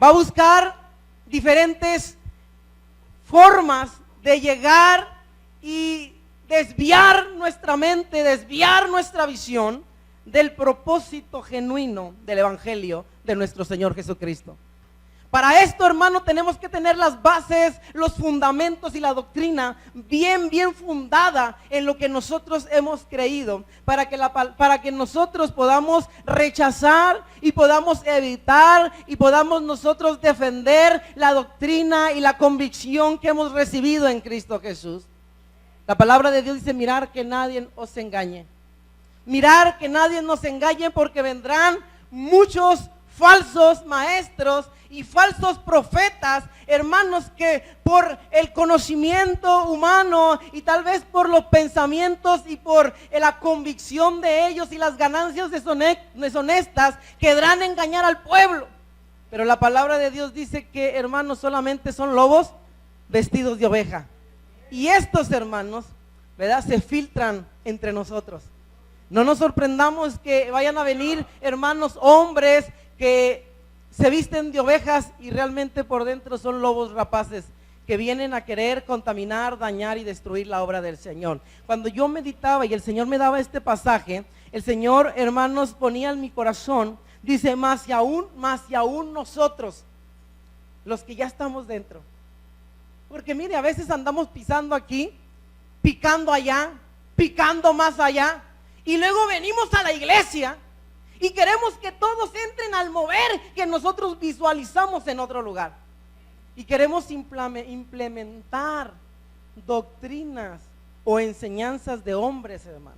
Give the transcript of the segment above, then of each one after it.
Va a buscar diferentes formas de llegar y desviar nuestra mente, desviar nuestra visión del propósito genuino del Evangelio de nuestro Señor Jesucristo. Para esto, hermano, tenemos que tener las bases, los fundamentos y la doctrina bien fundada en lo que nosotros hemos creído, para que nosotros podamos rechazar y podamos evitar y podamos nosotros defender la doctrina y la convicción que hemos recibido en Cristo Jesús. La palabra de Dios dice: mirar que nadie os engañe. Mirar que nadie nos engañe, porque vendrán muchos falsos maestros y falsos profetas, hermanos, que por el conocimiento humano y tal vez por los pensamientos y por la convicción de ellos y las ganancias deshonestas, querrán engañar al pueblo. Pero la palabra de Dios dice que, hermanos, solamente son lobos vestidos de oveja. Y estos, hermanos, ¿verdad?, se filtran entre nosotros. No nos sorprendamos que vayan a venir, hermanos, hombres que se visten de ovejas y realmente por dentro son lobos rapaces que vienen a querer contaminar, dañar y destruir la obra del Señor. Cuando yo meditaba y el Señor me daba este pasaje, el Señor, hermanos, ponía en mi corazón, dice: más y aún nosotros, los que ya estamos dentro. Porque mire, a veces andamos pisando aquí, picando allá, picando más allá, y luego venimos a la iglesia y queremos que todos entren al mover que nosotros visualizamos en otro lugar. Y queremos implementar doctrinas o enseñanzas de hombres, hermano.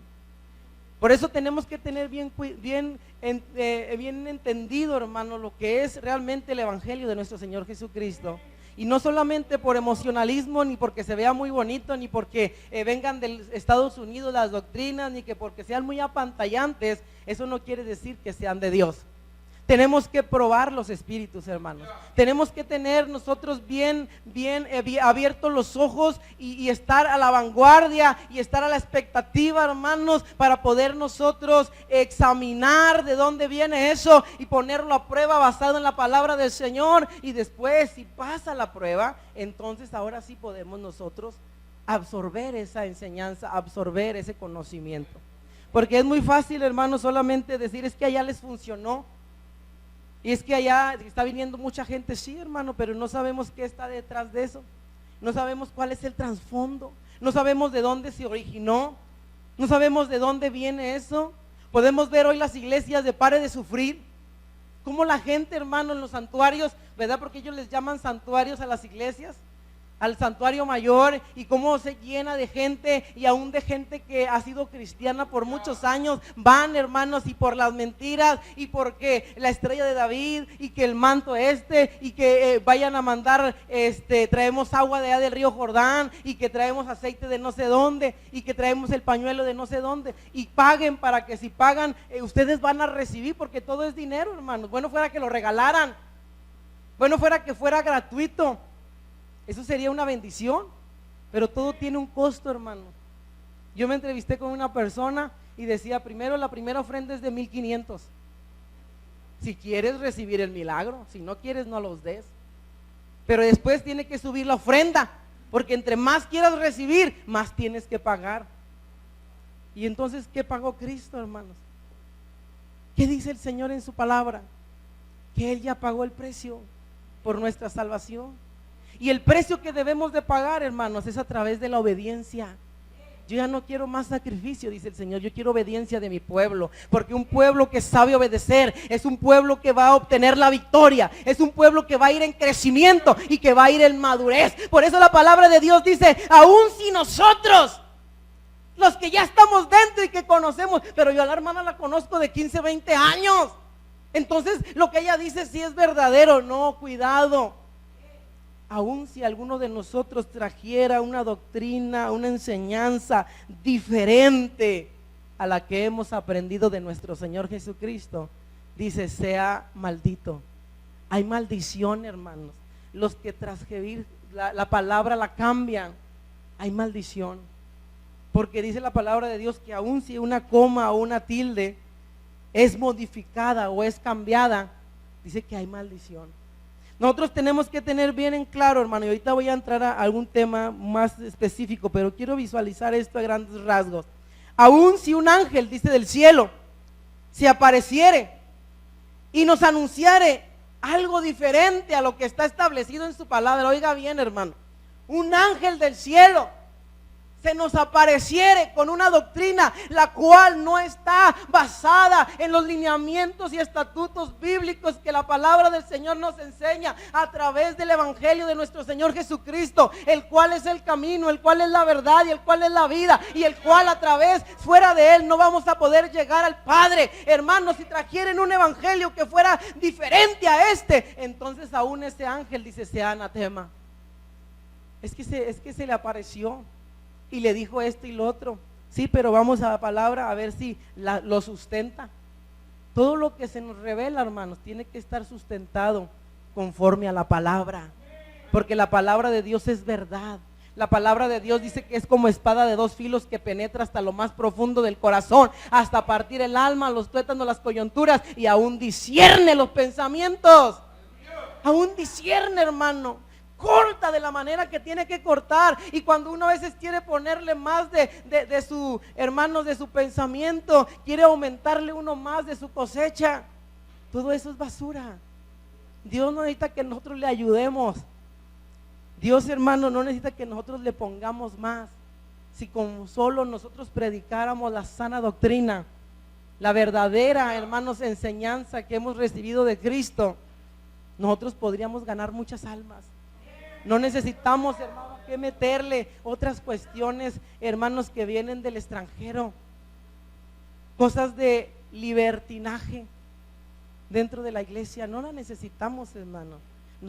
Por eso tenemos que tener bien entendido, hermano, lo que es realmente el Evangelio de nuestro Señor Jesucristo. Y no solamente por emocionalismo, ni porque se vea muy bonito, ni porque vengan de Estados Unidos las doctrinas, ni que porque sean muy apantallantes. Eso no quiere decir que sean de Dios. Tenemos que probar los espíritus, hermanos. Tenemos que tener nosotros bien abiertos los ojos y estar a la vanguardia y estar a la expectativa, hermanos, para poder nosotros examinar de dónde viene eso y ponerlo a prueba basado en la palabra del Señor. Y después, si pasa la prueba, entonces ahora sí podemos nosotros absorber esa enseñanza, absorber ese conocimiento. Porque es muy fácil, hermanos, solamente decir: es que allá les funcionó. Y es que allá está viniendo mucha gente. Sí, hermano, pero no sabemos qué está detrás de eso. No sabemos cuál es el trasfondo. No sabemos de dónde se originó. No sabemos de dónde viene eso. Podemos ver hoy las iglesias de Pare de Sufrir. Cómo la gente, hermano, en los santuarios, ¿verdad? Porque ellos les llaman santuarios a las iglesias, al santuario mayor, y cómo se llena de gente, y aún de gente que ha sido cristiana por muchos años. Van, hermanos, y por las mentiras, y porque la estrella de David, y que el manto y que vayan a mandar, traemos agua de allá del río Jordán, y que traemos aceite de no sé dónde, y que traemos el pañuelo de no sé dónde, y paguen, para que si pagan, ustedes van a recibir, porque todo es dinero, hermanos. Bueno fuera que lo regalaran, bueno fuera que fuera gratuito. Eso sería una bendición, pero todo tiene un costo, hermano. Yo me entrevisté con una persona y decía: la primera ofrenda es de 1,500. Si quieres recibir el milagro, si no quieres, no los des. Pero después tiene que subir la ofrenda, porque entre más quieras recibir, más tienes que pagar. Y entonces, ¿qué pagó Cristo, hermanos? ¿Qué dice el Señor en su palabra? Que Él ya pagó el precio por nuestra salvación. Y el precio que debemos de pagar, hermanos, es a través de la obediencia. Yo ya no quiero más sacrificio, dice el Señor. Yo quiero obediencia de mi pueblo, porque un pueblo que sabe obedecer es un pueblo que va a obtener la victoria. Es un pueblo que va a ir en crecimiento y que va a ir en madurez. Por eso la palabra de Dios dice: aún si nosotros, los que ya estamos dentro y que conocemos, pero yo a la hermana la conozco de 15, 20 años. Entonces lo que ella dice sí es verdadero. No, cuidado. Aún si alguno de nosotros trajera una doctrina, una enseñanza diferente a la que hemos aprendido de nuestro Señor Jesucristo, dice: sea maldito. Hay maldición, hermanos. Los que transgredir la palabra la cambian, hay maldición. Porque dice la palabra de Dios que aún si una coma o una tilde es modificada o es cambiada, dice que hay maldición. Nosotros tenemos que tener bien en claro, hermano, y ahorita voy a entrar a algún tema más específico, pero quiero visualizar esto a grandes rasgos. Aún si un ángel, dice, del cielo, se apareciere y nos anunciare algo diferente a lo que está establecido en su palabra, oiga bien, hermano, un ángel del cielo se nos apareciere con una doctrina la cual no está basada en los lineamientos y estatutos bíblicos que la palabra del Señor nos enseña a través del evangelio de nuestro Señor Jesucristo, el cual es el camino, el cual es la verdad y el cual es la vida, y el cual a través, fuera de él, no vamos a poder llegar al Padre. Hermanos, si trajieren un evangelio que fuera diferente a este, entonces aún ese ángel dice, sea anatema. Es que se le apareció y le dijo esto y lo otro. Sí, pero vamos a la palabra a ver si lo sustenta. Todo lo que se nos revela, hermanos, tiene que estar sustentado conforme a la palabra, porque la palabra de Dios es verdad. La palabra de Dios dice que es como espada de dos filos que penetra hasta lo más profundo del corazón, hasta partir el alma, los tuétanos, las coyunturas, y aún discierne los pensamientos. Aún discierne, hermano. Corta de la manera que tiene que cortar. Y cuando uno a veces quiere ponerle más de su, hermanos, de su pensamiento, quiere aumentarle uno más de su cosecha, todo eso es basura. Dios no necesita que nosotros le ayudemos. Dios, hermano, no necesita que nosotros le pongamos más. Si con solo nosotros predicáramos la sana doctrina, la verdadera, hermanos, enseñanza que hemos recibido de Cristo, nosotros podríamos ganar muchas almas. No necesitamos, hermanos, que meterle otras cuestiones, hermanos, que vienen del extranjero, cosas de libertinaje dentro de la iglesia. No la necesitamos, hermanos.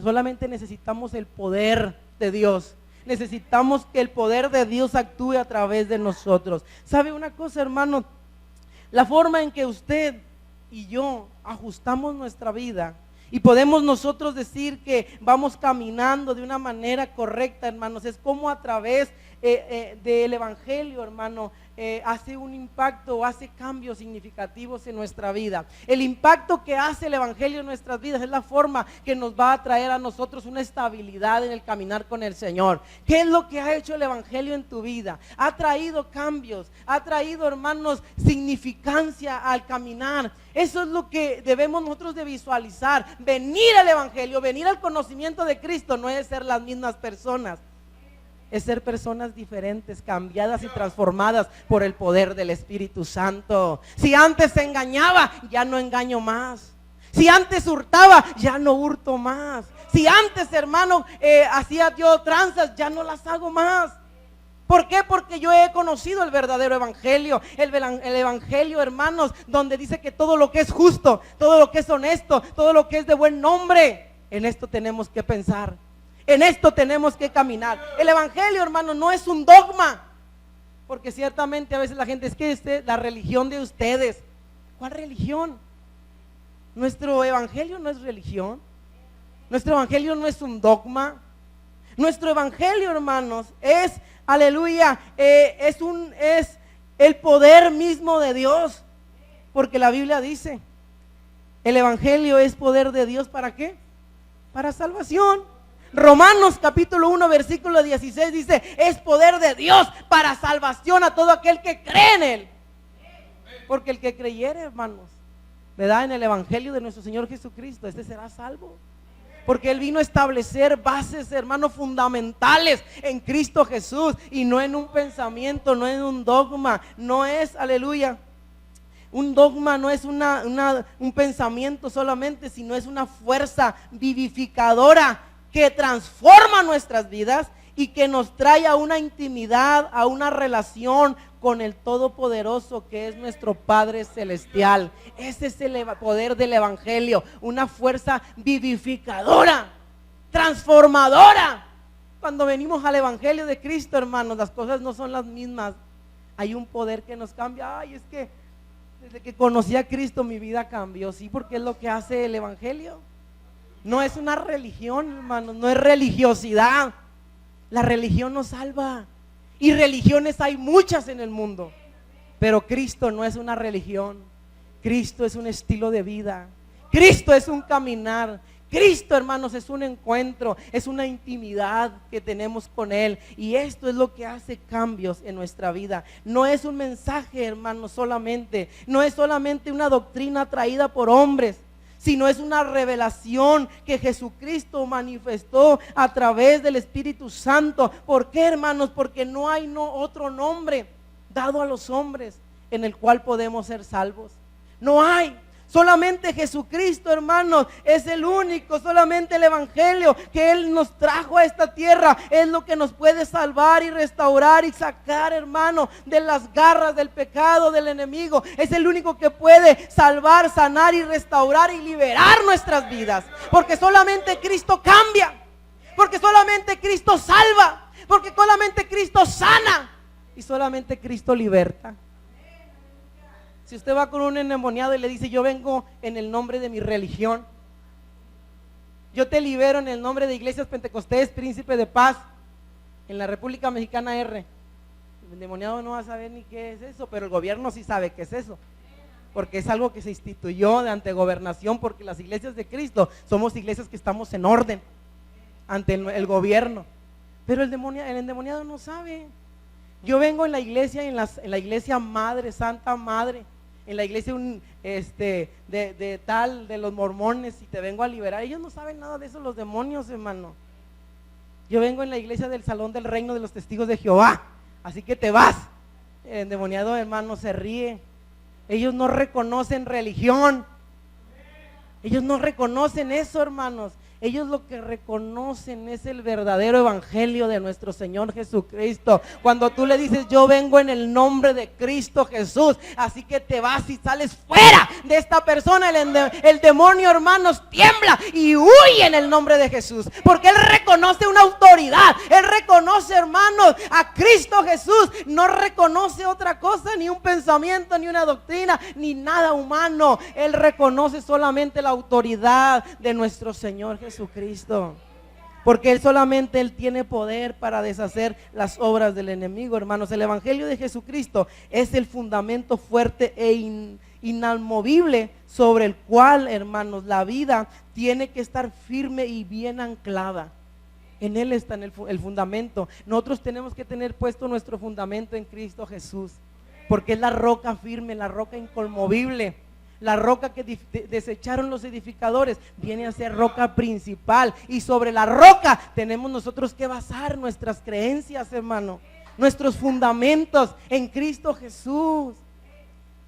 Solamente necesitamos el poder de Dios. Necesitamos que el poder de Dios actúe a través de nosotros. ¿Sabe una cosa, hermano? La forma en que usted y yo ajustamos nuestra vida y podemos nosotros decir que vamos caminando de una manera correcta, hermanos, es como a través del evangelio, hermano, hace un impacto o hace cambios significativos en nuestra vida. El impacto que hace el evangelio en nuestras vidas es la forma que nos va a traer a nosotros una estabilidad en el caminar con el Señor. ¿Qué es lo que ha hecho el evangelio en tu vida? Ha traído cambios, ha traído, hermanos, significancia al caminar. Eso es lo que debemos nosotros de visualizar. Venir al evangelio, venir al conocimiento de Cristo no es ser las mismas personas. Es ser personas diferentes, cambiadas y transformadas por el poder del Espíritu Santo. Si antes se engañaba, ya no engaño más. Si antes hurtaba, ya no hurto más. Si antes, hermano, hacía yo tranzas, ya no las hago más. ¿Por qué? Porque yo he conocido el verdadero evangelio. El evangelio, hermanos, donde dice que todo lo que es justo, todo lo que es honesto, todo lo que es de buen nombre, en esto tenemos que pensar. En esto tenemos que caminar. El evangelio, hermano, no es un dogma, porque ciertamente a veces la gente es que la religión de ustedes. ¿Cuál religión? Nuestro evangelio no es religión. Nuestro evangelio no es un dogma. Nuestro evangelio, hermanos, es, aleluya, es el poder mismo de Dios, porque la Biblia dice, el evangelio es poder de Dios. ¿Para qué? Para salvación. Romanos capítulo 1 versículo 16 dice, es poder de Dios para salvación a todo aquel que cree en Él. Porque el que creyere, hermanos, ¿verdad?, en el evangelio de nuestro Señor Jesucristo, este será salvo. Porque Él vino a establecer bases, hermanos, fundamentales en Cristo Jesús, y no en un pensamiento, no en un dogma. No es, aleluya, un dogma, no es un pensamiento solamente, sino es una fuerza vivificadora que transforma nuestras vidas y que nos trae a una intimidad, a una relación con el Todopoderoso, que es nuestro Padre Celestial. Ese es el poder del evangelio, una fuerza vivificadora, transformadora. Cuando venimos al evangelio de Cristo, hermanos, las cosas no son las mismas. Hay un poder que nos cambia. Ay, es que desde que conocí a Cristo mi vida cambió. Sí, porque es lo que hace el evangelio. No es una religión, hermanos, no es religiosidad. La religión no salva. Y religiones hay muchas en el mundo, pero Cristo no es una religión. Cristo es un estilo de vida. Cristo es un caminar. Cristo, hermanos, es un encuentro, es una intimidad que tenemos con Él, y esto es lo que hace cambios en nuestra vida. No es un mensaje, hermanos, solamente, no es solamente una doctrina traída por hombres, sino es una revelación que Jesucristo manifestó a través del Espíritu Santo. ¿Por qué, hermanos? Porque no hay otro nombre dado a los hombres en el cual podemos ser salvos. No hay. Solamente Jesucristo, hermanos, es el único. Solamente el Evangelio que Él nos trajo a esta tierra es lo que nos puede salvar y restaurar y sacar, hermano, de las garras del pecado, del enemigo. Es el único que puede salvar, sanar y restaurar y liberar nuestras vidas. Porque solamente Cristo cambia, porque solamente Cristo salva, porque solamente Cristo sana y solamente Cristo liberta. Si usted va con un endemoniado y le dice: yo vengo en el nombre de mi religión, yo te libero en el nombre de Iglesias Pentecostés Príncipe de Paz en la República Mexicana R, el endemoniado no va a saber ni qué es eso, pero el gobierno sí sabe qué es eso, porque es algo que se instituyó de ante gobernación, porque las iglesias de Cristo somos iglesias que estamos en orden ante el gobierno, pero el endemoniado no sabe. Yo vengo en la iglesia, en la iglesia madre, Santa Madre, en la iglesia de los mormones, y te vengo a liberar. Ellos no saben nada de eso, los demonios, hermano. Yo vengo en la iglesia del Salón del Reino de los Testigos de Jehová, así que te vas. El endemoniado, hermano, se ríe. Ellos no reconocen religión, ellos no reconocen eso, hermanos. Ellos lo que reconocen es el verdadero evangelio de nuestro Señor Jesucristo. Cuando tú le dices: yo vengo en el nombre de Cristo Jesús, así que te vas y sales fuera de esta persona, el demonio, hermanos, tiembla y huye en el nombre de Jesús, porque él reconoce una autoridad. Él reconoce, hermanos, a Cristo Jesús. No reconoce otra cosa, ni un pensamiento, ni una doctrina, ni nada humano. Él reconoce solamente la autoridad de nuestro Señor Jesucristo, porque Él tiene poder para deshacer las obras del enemigo, hermanos. El evangelio de Jesucristo es el fundamento fuerte e inamovible sobre el cual, hermanos, la vida tiene que estar firme y bien anclada. En Él está el fundamento. Nosotros tenemos que tener puesto nuestro fundamento en Cristo Jesús, porque es la roca firme, la roca inconmovible. La roca que desecharon los edificadores viene a ser roca principal, y sobre la roca tenemos nosotros que basar nuestras creencias, hermano, nuestros fundamentos en Cristo Jesús,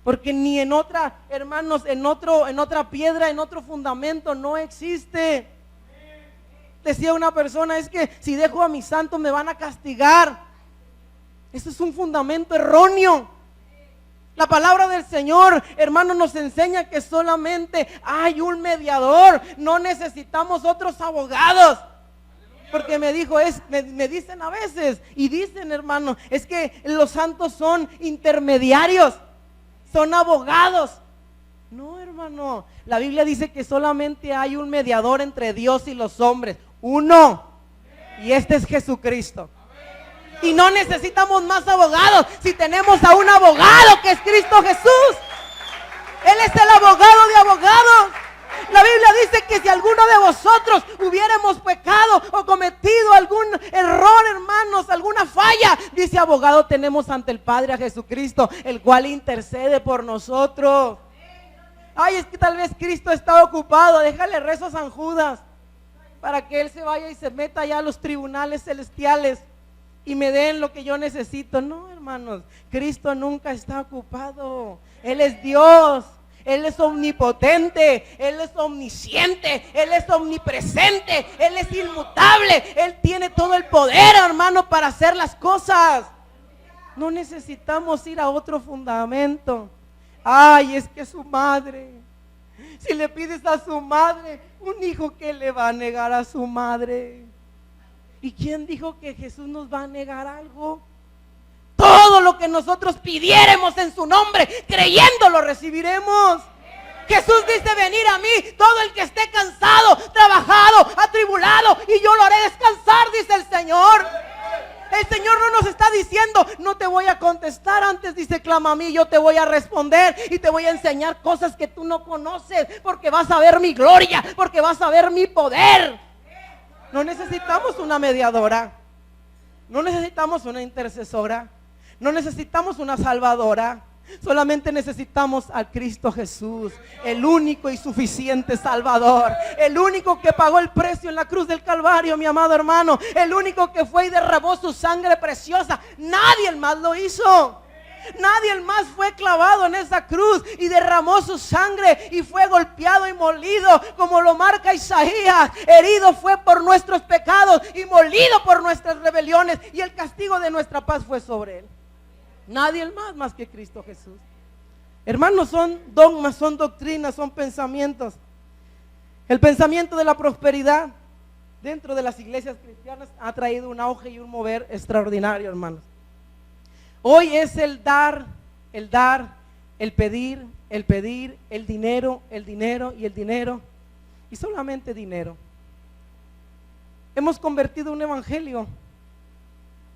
porque ni en otra, hermanos, en otra piedra, en otro fundamento no existe. Decía una persona: es que si dejo a mis santos me van a castigar. Eso es un fundamento erróneo. La palabra del Señor, hermano, nos enseña que solamente hay un mediador. No necesitamos otros abogados. Porque me dicen a veces, y dicen, hermano, es que los santos son intermediarios, son abogados. No, hermano, la Biblia dice que solamente hay un mediador entre Dios y los hombres, uno, y este es Jesucristo. Y no necesitamos más abogados si tenemos a un abogado que es Cristo Jesús. Él es el abogado de abogados. La Biblia dice que si alguno de vosotros hubiéramos pecado o cometido algún error, hermanos, alguna falla, dice: abogado tenemos ante el Padre a Jesucristo, el cual intercede por nosotros. Ay, es que tal vez Cristo está ocupado. Déjale rezo a San Judas para que él se vaya y se meta allá a los tribunales celestiales y me den lo que yo necesito. No, hermanos, Cristo nunca está ocupado. Él es Dios, Él es omnipotente, Él es omnisciente, Él es omnipresente, Él es inmutable. Él tiene todo el poder, hermano, para hacer las cosas. No necesitamos ir a otro fundamento. Ay, es que su madre, si le pides a su madre un hijo, ¿qué le va a negar a su madre? ¿Y quién dijo que Jesús nos va a negar algo? Todo lo que nosotros pidiéremos en su nombre, creyendo, lo recibiremos. Jesús dice: venid a mí todo el que esté cansado, trabajado, atribulado, y yo lo haré descansar, dice el Señor. El Señor no nos está diciendo, no te voy a contestar, antes dice, clama a mí, yo te voy a responder y te voy a enseñar cosas que tú no conoces, porque vas a ver mi gloria, porque vas a ver mi poder. No necesitamos una mediadora, no necesitamos una intercesora, no necesitamos una salvadora. Solamente necesitamos a Cristo Jesús, el único y suficiente Salvador, el único que pagó el precio en la cruz del Calvario, mi amado hermano, el único que fue y derramó su sangre preciosa. Nadie más lo hizo. Nadie más fue clavado en esa cruz y derramó su sangre y fue golpeado y molido, como lo marca Isaías. Herido fue por nuestros pecados y molido por nuestras rebeliones, y el castigo de nuestra paz fue sobre él. Nadie más que Cristo Jesús. Hermanos, son dogmas, son doctrinas, son pensamientos. El pensamiento de la prosperidad dentro de las iglesias cristianas ha traído un auge y un mover extraordinario, hermanos. Hoy es el dar, el pedir, el dinero y el dinero, y solamente dinero. Hemos convertido un evangelio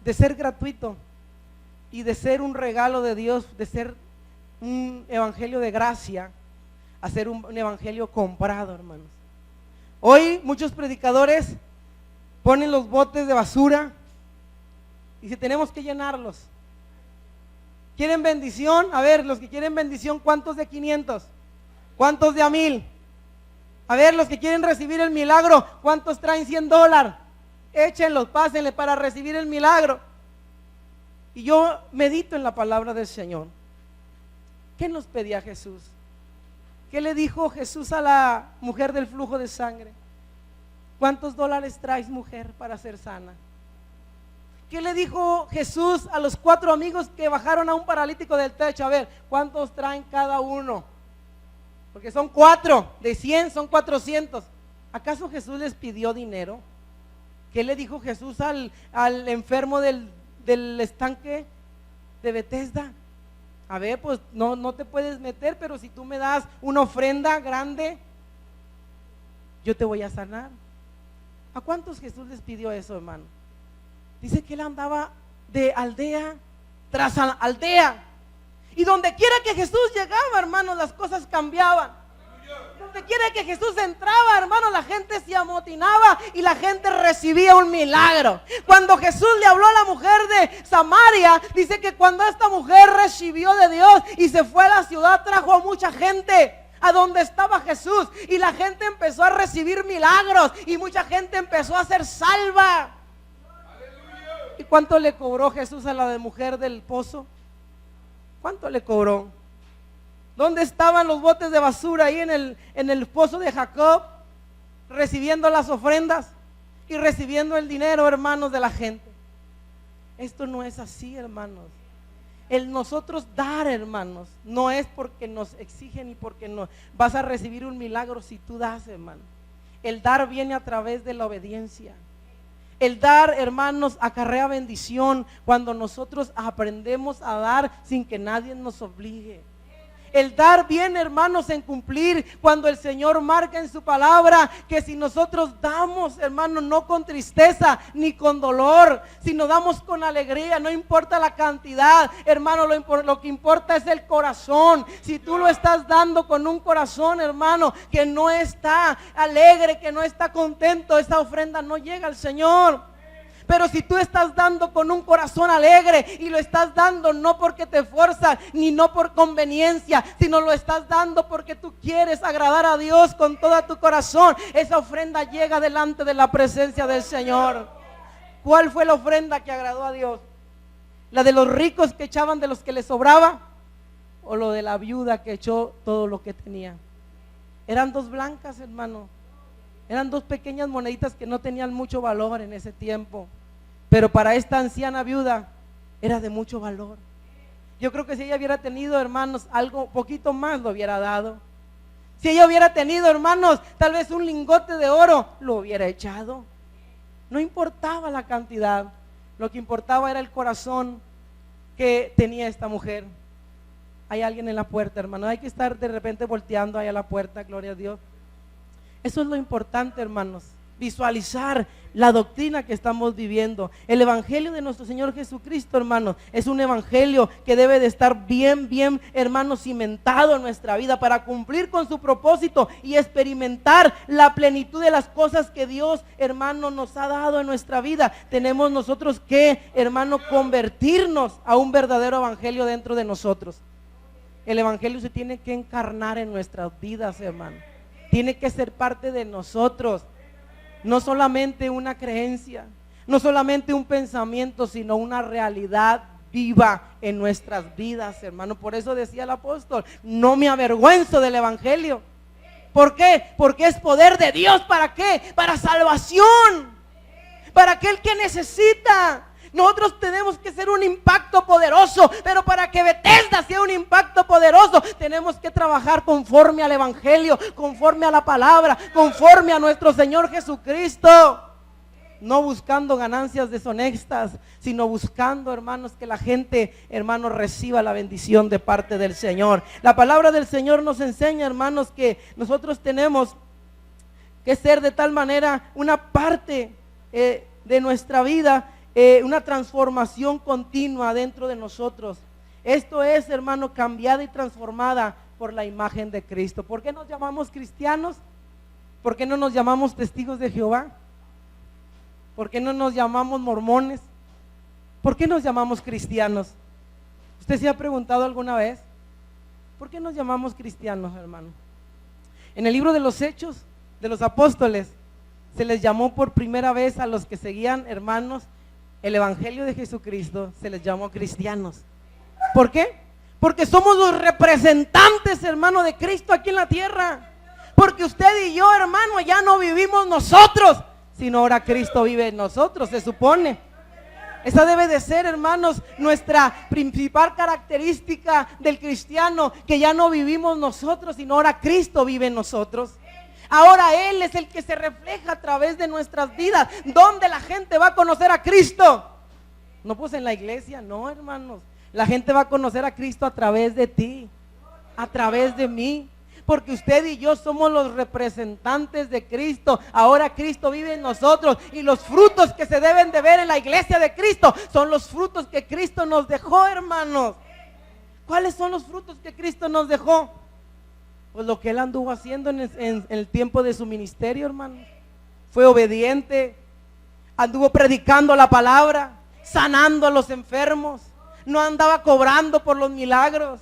de ser gratuito y de ser un regalo de Dios, de ser un evangelio de gracia, a ser un evangelio comprado, hermanos. Hoy muchos predicadores ponen los botes de basura y si tenemos que llenarlos. ¿Quieren bendición? A ver, los que quieren bendición, ¿cuántos de 500? ¿Cuántos de a 1000? A ver, los que quieren recibir el milagro, ¿cuántos traen $100? Échenlos, pásenle para recibir el milagro. Y yo medito en la palabra del Señor. ¿Qué nos pedía Jesús? ¿Qué le dijo Jesús a la mujer del flujo de sangre? ¿Cuántos dólares traes, mujer, para ser sana? ¿Qué le dijo Jesús a los 4 amigos que bajaron a un paralítico del techo? A ver, ¿cuántos traen cada uno? Porque son 4, de 100 son 400. ¿Acaso Jesús les pidió dinero? ¿Qué le dijo Jesús al enfermo del estanque de Betesda? A ver, pues no te puedes meter, pero si tú me das una ofrenda grande, yo te voy a sanar. ¿A cuántos Jesús les pidió eso, hermano? Dice que él andaba de aldea tras aldea, y donde quiera que Jesús llegaba, hermano, las cosas cambiaban. Donde quiera que Jesús entraba, hermano, la gente se amotinaba y la gente recibía un milagro. Cuando Jesús le habló a la mujer de Samaria, dice que cuando esta mujer recibió de Dios y se fue a la ciudad, trajo a mucha gente a donde estaba Jesús, y la gente empezó a recibir milagros y mucha gente empezó a ser salva. ¿Y cuánto le cobró Jesús a la mujer del pozo? ¿Cuánto le cobró? ¿Dónde estaban los botes de basura ahí en el pozo de Jacob, recibiendo las ofrendas y recibiendo el dinero, hermanos, de la gente? Esto no es así, hermanos. El nosotros dar, hermanos, no es porque nos exigen y porque no vas a recibir un milagro si tú das, hermano. El dar viene a través de la obediencia. El dar, hermanos, acarrea bendición cuando nosotros aprendemos a dar sin que nadie nos obligue. El dar viene, hermanos, en cumplir cuando el Señor marca en su palabra que si nosotros damos, hermanos, no con tristeza ni con dolor, sino damos con alegría, no importa la cantidad, hermano, lo que importa es el corazón. Si tú lo estás dando con un corazón, hermano, que no está alegre, que no está contento, esa ofrenda no llega al Señor. Pero si tú estás dando con un corazón alegre y lo estás dando no porque te fuerzas ni no por conveniencia, sino lo estás dando porque tú quieres agradar a Dios con todo tu corazón, esa ofrenda llega delante de la presencia del Señor. ¿Cuál fue la ofrenda que agradó a Dios? ¿La de los ricos que echaban de los que les sobraba? ¿O lo de la viuda que echó todo lo que tenía? Eran 2 blancas, hermano. Eran 2 pequeñas moneditas que no tenían mucho valor en ese tiempo, pero para esta anciana viuda era de mucho valor. Yo creo que si ella hubiera tenido, hermanos, algo poquito más lo hubiera dado. Si ella hubiera tenido, hermanos, tal vez un lingote de oro, lo hubiera echado. No importaba la cantidad, lo que importaba era el corazón que tenía esta mujer. Hay alguien en la puerta, hermano, hay que estar de repente volteando ahí a la puerta, gloria a Dios. Eso es lo importante, hermanos. visualizar la doctrina que estamos viviendo. El evangelio de nuestro Señor Jesucristo, hermanos, es un evangelio que debe de estar bien, hermanos, cimentado en nuestra vida para cumplir con su propósito y experimentar la plenitud de las cosas que Dios, hermano, nos ha dado en nuestra vida. Tenemos nosotros que, hermano, convertirnos a un verdadero evangelio dentro de nosotros. El evangelio se tiene que encarnar en nuestras vidas, hermano. Tiene que ser parte de nosotros. No solamente una creencia, no solamente un pensamiento, sino una realidad viva en nuestras vidas, hermano. Por eso decía el apóstol, no me avergüenzo del evangelio. ¿Por qué? Porque es poder de Dios. ¿Para qué? Para salvación, para aquel que necesita. Nosotros tenemos que ser un impacto poderoso, pero para que Bethesda sea un impacto poderoso, tenemos que trabajar conforme al evangelio, conforme a la palabra, conforme a nuestro Señor Jesucristo. No buscando ganancias deshonestas, sino buscando, hermanos, que la gente, hermanos, reciba la bendición de parte del Señor. La palabra del Señor nos enseña, hermanos, que nosotros tenemos que ser de tal manera una parte de nuestra vida, una transformación continua dentro de nosotros. Esto es, hermano, cambiada y transformada por la imagen de Cristo. ¿Por qué nos llamamos cristianos? ¿Por qué no nos llamamos testigos de Jehová? ¿Por qué no nos llamamos mormones? ¿Por qué nos llamamos cristianos? ¿Usted se ha preguntado alguna vez? ¿Por qué nos llamamos cristianos, hermano? En el libro de los Hechos de los Apóstoles se les llamó por primera vez a los que seguían, hermanos, el evangelio de Jesucristo, se les llamó cristianos. ¿Por qué? Porque somos los representantes, hermano, de Cristo aquí en la tierra. Porque usted y yo, hermano, ya no vivimos nosotros, sino ahora Cristo vive en nosotros, se supone. Esa debe de ser, hermanos, nuestra principal característica del cristiano, que ya no vivimos nosotros, sino ahora Cristo vive en nosotros. Ahora Él es el que se refleja a través de nuestras vidas. ¿Dónde la gente va a conocer a Cristo? No, pues en la iglesia, no, hermanos. La gente va a conocer a Cristo a través de ti, a través de mí. Porque usted y yo somos los representantes de Cristo. Ahora Cristo vive en nosotros. Y los frutos que se deben de ver en la iglesia de Cristo son los frutos que Cristo nos dejó, hermanos. ¿Cuáles son los frutos que Cristo nos dejó? Pues lo que Él anduvo haciendo en el tiempo de su ministerio, hermano. Fue obediente, anduvo predicando la palabra, sanando a los enfermos, no andaba cobrando por los milagros,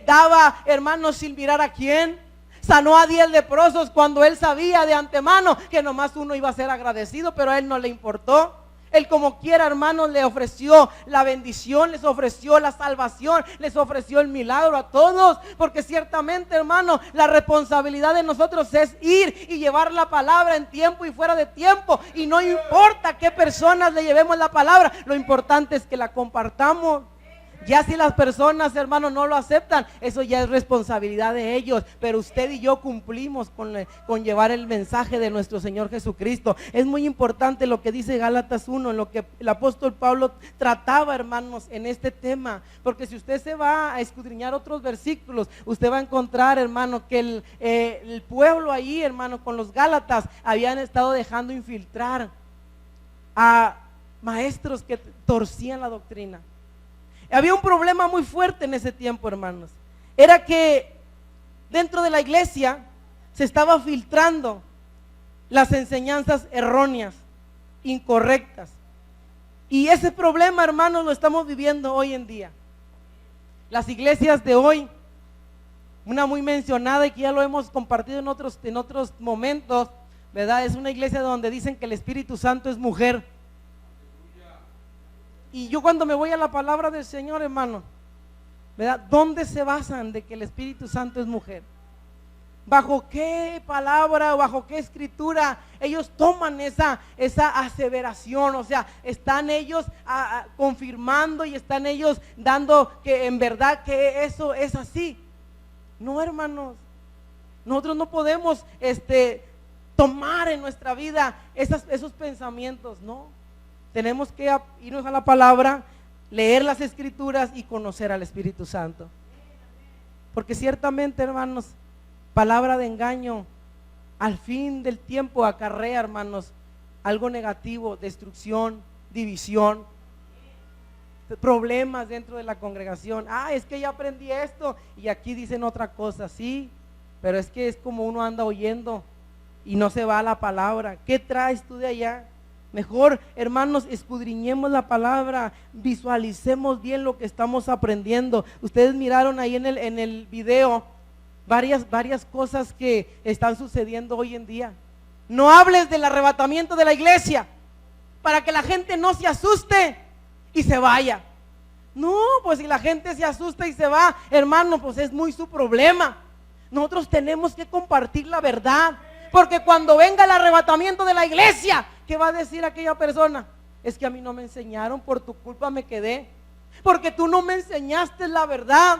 daba, hermanos, sin mirar a quién. Sanó a 10 leprosos cuando Él sabía de antemano que nomás uno iba a ser agradecido, pero a Él no le importó. Él como quiera, hermanos, le ofreció la bendición, les ofreció la salvación, les ofreció el milagro a todos. Porque ciertamente, hermano, la responsabilidad de nosotros es ir y llevar la palabra en tiempo y fuera de tiempo. Y no importa qué personas le llevemos la palabra, lo importante es que la compartamos. Ya si las personas, hermanos, no lo aceptan, eso ya es responsabilidad de ellos. Pero usted y yo cumplimos con llevar el mensaje de nuestro Señor Jesucristo. Es muy importante lo que dice Gálatas 1, en lo que el apóstol Pablo trataba, hermanos, en este tema. Porque si usted se va a escudriñar otros versículos, usted va a encontrar, hermano, que el pueblo ahí, hermano, con los Gálatas, habían estado dejando infiltrar a maestros que torcían la doctrina. Había un problema muy fuerte en ese tiempo, hermanos. Era que dentro de la iglesia se estaba filtrando las enseñanzas erróneas, incorrectas. Y ese problema, hermanos, lo estamos viviendo hoy en día. Las iglesias de hoy, una muy mencionada y que ya lo hemos compartido en otros momentos, ¿verdad? Es una iglesia donde dicen que el Espíritu Santo es mujer. Y yo cuando me voy a la palabra del Señor, hermano, ¿verdad? ¿Dónde se basan de que el Espíritu Santo es mujer? ¿Bajo qué palabra o bajo qué escritura ellos toman esa aseveración? O sea, están ellos confirmando y están ellos dando que en verdad que eso es así. No, hermanos, nosotros no podemos tomar en nuestra vida esos pensamientos, no. Tenemos que irnos a la palabra, leer las escrituras y conocer al Espíritu Santo. Porque ciertamente, hermanos, palabra de engaño al fin del tiempo acarrea, hermanos, algo negativo: destrucción, división, problemas dentro de la congregación. Es que ya aprendí esto y aquí dicen otra cosa. Sí, pero es que es como uno anda oyendo y no se va a la palabra. ¿Qué traes tú de allá? Mejor, hermanos, escudriñemos la palabra, visualicemos bien lo que estamos aprendiendo. Ustedes miraron ahí en el video varias cosas que están sucediendo hoy en día. No hables del arrebatamiento de la iglesia para que la gente no se asuste y se vaya. No, pues si la gente se asusta y se va, hermano, pues es muy su problema. Nosotros tenemos que compartir la verdad, porque cuando venga el arrebatamiento de la iglesia, ¿qué va a decir aquella persona? Es que a mí no me enseñaron, por tu culpa me quedé, porque tú no me enseñaste la verdad,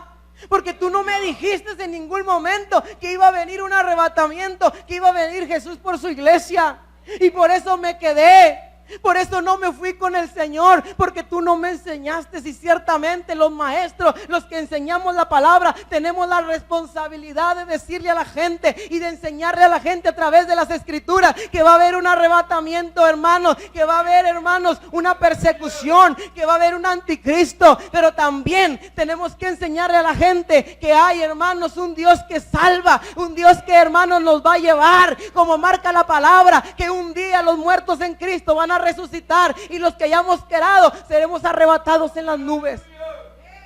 porque tú no me dijiste en ningún momento que iba a venir un arrebatamiento, que iba a venir Jesús por su iglesia, y por eso me quedé. Por eso no me fui con el Señor, porque tú no me enseñaste. Y ciertamente los maestros, los que enseñamos la palabra, tenemos la responsabilidad de decirle a la gente y de enseñarle a la gente a través de las escrituras que va a haber un arrebatamiento, hermanos, que va a haber, hermanos, una persecución, que va a haber un anticristo. Pero también tenemos que enseñarle a la gente que hay, hermanos, un Dios que salva, un Dios que, hermanos, nos va a llevar, como marca la palabra, que un día los muertos en Cristo van a resucitar y los que hayamos quedado seremos arrebatados en las nubes.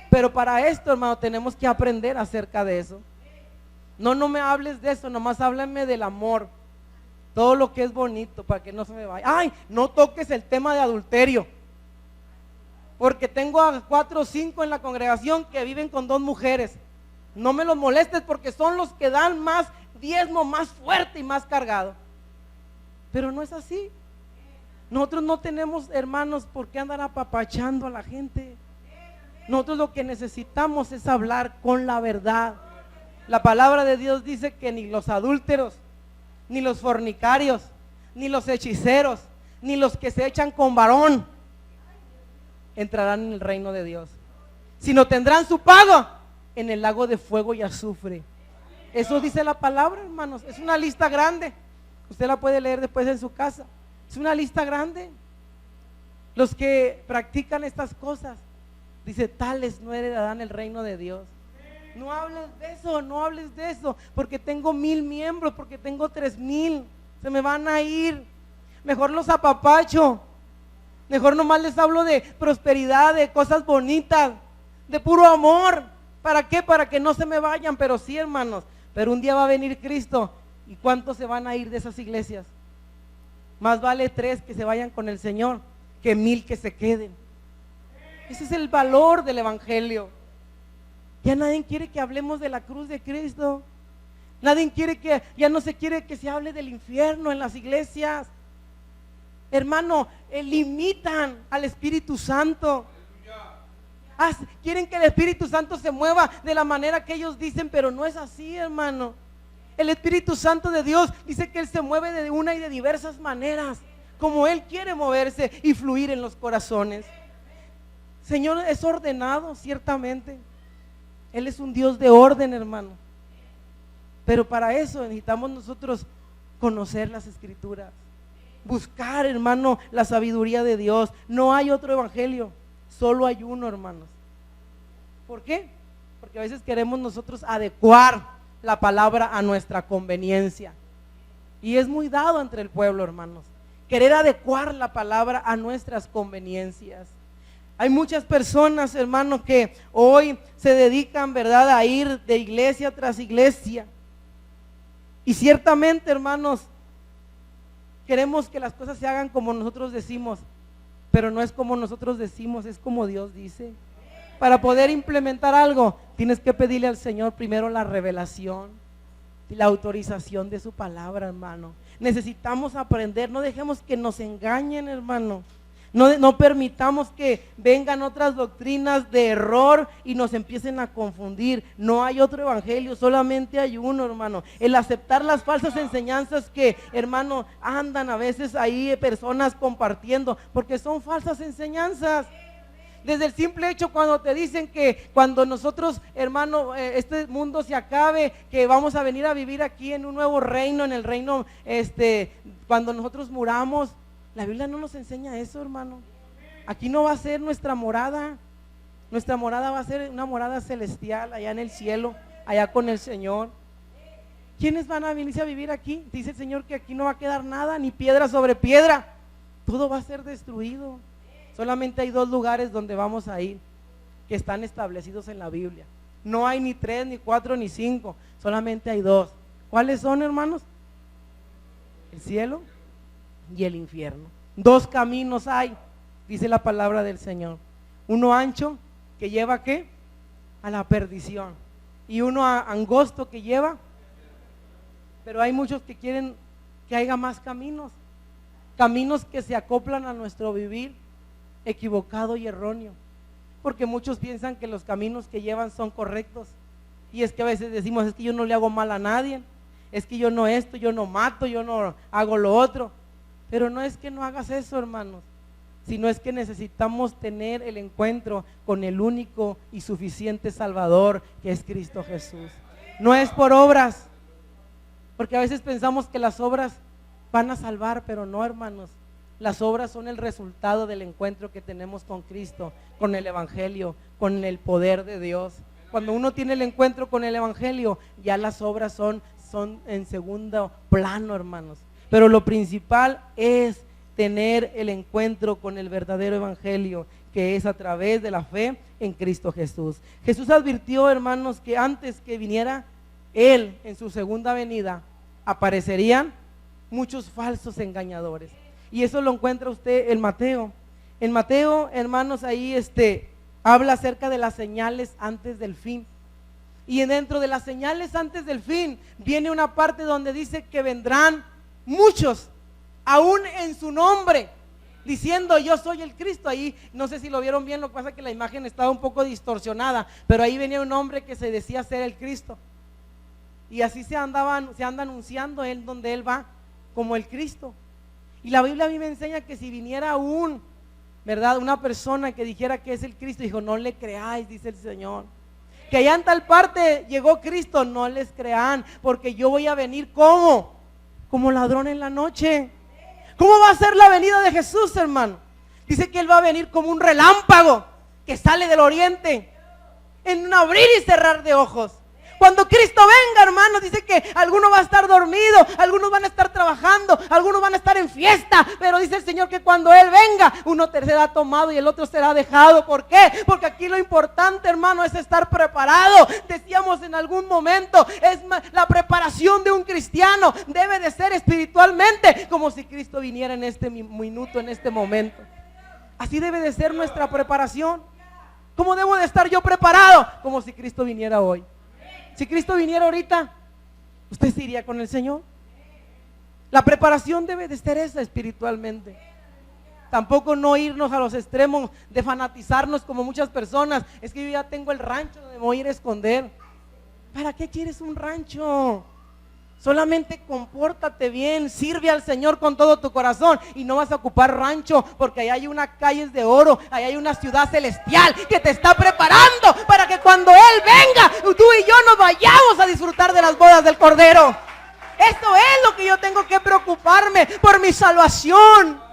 Pero para esto, hermano, tenemos que aprender acerca de eso. No me hables de eso, nomás háblame del amor, todo lo que es bonito, para que no se me vaya. No toques el tema de adulterio, porque tengo a 4 o 5 en la congregación que viven con 2 mujeres. No me los molestes, porque son los que dan más diezmo, más fuerte y más cargado. Pero no es así. Nosotros no tenemos, hermanos, por qué andar apapachando a la gente. Nosotros lo que necesitamos es hablar con la verdad. La palabra de Dios dice que ni los adúlteros, ni los fornicarios, ni los hechiceros, ni los que se echan con varón entrarán en el reino de Dios, sino tendrán su pago en el lago de fuego y azufre. Eso dice la palabra, hermanos. Es una lista grande. Usted la puede leer después en su casa. Es una lista grande. Los que practican estas cosas, dice, tales no heredarán el reino de Dios. No hables de eso, no hables de eso, porque tengo 1000 miembros, porque tengo 3000, se me van a ir. Mejor los apapacho, mejor nomás les hablo de prosperidad, de cosas bonitas, de puro amor. ¿Para qué? Para que no se me vayan. Pero sí, hermanos, pero un día va a venir Cristo, ¿y cuántos se van a ir de esas iglesias? Más vale 3 que se vayan con el Señor que 1000 que se queden. Ese es el valor del evangelio. Ya nadie quiere que hablemos de la cruz de Cristo. Nadie quiere ya no se quiere que se hable del infierno en las iglesias. Hermano, limitan al Espíritu Santo. Quieren que el Espíritu Santo se mueva de la manera que ellos dicen, pero no es así, hermano. El Espíritu Santo de Dios dice que Él se mueve de una y de diversas maneras, como Él quiere moverse y fluir en los corazones. Señor es ordenado, ciertamente. Él es un Dios de orden, hermano. Pero para eso necesitamos nosotros conocer las Escrituras, buscar, hermano, la sabiduría de Dios. No hay otro evangelio, solo hay uno, hermanos. ¿Por qué? Porque a veces queremos nosotros adecuar la palabra a nuestra conveniencia, y es muy dado entre el pueblo, hermanos, querer adecuar la palabra a nuestras conveniencias. Hay muchas personas, hermanos, que hoy se dedican, ¿verdad?, a ir de iglesia tras iglesia, y ciertamente, hermanos, queremos que las cosas se hagan como nosotros decimos, pero no es como nosotros decimos, es como Dios dice. Para poder implementar algo, tienes que pedirle al Señor primero la revelación y la autorización de su palabra, hermano. Necesitamos aprender, no dejemos que nos engañen, hermano. No permitamos que vengan otras doctrinas de error y nos empiecen a confundir. No hay otro evangelio, solamente hay uno, hermano. El aceptar las falsas enseñanzas que, hermano, andan a veces ahí personas compartiendo, porque son falsas enseñanzas. Desde el simple hecho cuando te dicen que cuando nosotros, hermano, este mundo se acabe, que vamos a venir a vivir aquí en un nuevo reino, en el reino, cuando nosotros muramos, la Biblia no nos enseña eso, hermano. Aquí no va a ser nuestra morada va a ser una morada celestial, allá en el cielo, allá con el Señor. ¿Quiénes van a venirse a vivir aquí? Dice el Señor que aquí no va a quedar nada, ni piedra sobre piedra, todo va a ser destruido. Solamente hay 2 lugares donde vamos a ir, que están establecidos en la Biblia. No hay ni 3, ni 4, ni 5, solamente hay 2. ¿Cuáles son, hermanos? El cielo y el infierno. 2 caminos hay, dice la palabra del Señor. Uno ancho, que lleva ¿qué? A la perdición. Y uno angosto, que lleva. Pero hay muchos que quieren que haya más caminos. Caminos que se acoplan a nuestro vivir equivocado y erróneo, porque muchos piensan que los caminos que llevan son correctos, y es que a veces decimos, es que yo no le hago mal a nadie, es que yo no esto, yo no mato, yo no hago lo otro, pero no es que no hagas eso, hermanos, sino es que necesitamos tener el encuentro con el único y suficiente Salvador, que es Cristo Jesús. No es por obras, porque a veces pensamos que las obras van a salvar, pero no, hermanos. Las obras son el resultado del encuentro que tenemos con Cristo, con el Evangelio, con el poder de Dios. Cuando uno tiene el encuentro con el Evangelio, ya las obras son en segundo plano, hermanos. Pero lo principal es tener el encuentro con el verdadero Evangelio, que es a través de la fe en Cristo Jesús. Jesús advirtió, hermanos, que antes que viniera Él en su segunda venida, aparecerían muchos falsos engañadores. Y eso lo encuentra usted en Mateo. En Mateo, hermanos, ahí habla acerca de las señales antes del fin. Y dentro de las señales antes del fin viene una parte donde dice que vendrán muchos, aún en su nombre, diciendo yo soy el Cristo. Ahí no sé si lo vieron bien, lo que pasa es que la imagen estaba un poco distorsionada, pero ahí venía un hombre que se decía ser el Cristo. Y así se anda anunciando él donde él va como el Cristo. Y la Biblia a mí me enseña que si viniera ¿verdad? Una persona que dijera que es el Cristo, dijo, no le creáis, dice el Señor. Que allá en tal parte llegó Cristo, no les crean, porque yo voy a venir como ladrón en la noche. ¿Cómo va a ser la venida de Jesús, hermano? Dice que Él va a venir como un relámpago que sale del oriente, en un abrir y cerrar de ojos. Cuando Cristo venga, hermanos, dice que algunos van a estar dormidos, algunos van a estar trabajando, algunos van a estar en fiesta, pero dice el Señor que cuando Él venga, uno será tomado y el otro será dejado. ¿Por qué? Porque aquí lo importante, hermano, es estar preparado. Decíamos en algún momento, la preparación de un cristiano debe de ser espiritualmente, como si Cristo viniera en este minuto, en este momento. Así debe de ser nuestra preparación. ¿Cómo debo de estar yo preparado? Como si Cristo viniera hoy. Si Cristo viniera ahorita, ¿usted se iría con el Señor? La preparación debe de ser esa espiritualmente. Tampoco no irnos a los extremos de fanatizarnos como muchas personas. Es que yo ya tengo el rancho donde me voy a ir a esconder. ¿Para qué quieres un rancho? Solamente compórtate bien, sirve al Señor con todo tu corazón y no vas a ocupar rancho, porque ahí hay unas calles de oro, ahí hay una ciudad celestial que te está preparando para que cuando Él venga, tú y yo nos vayamos a disfrutar de las bodas del Cordero. Esto es lo que yo tengo que preocuparme, por mi salvación.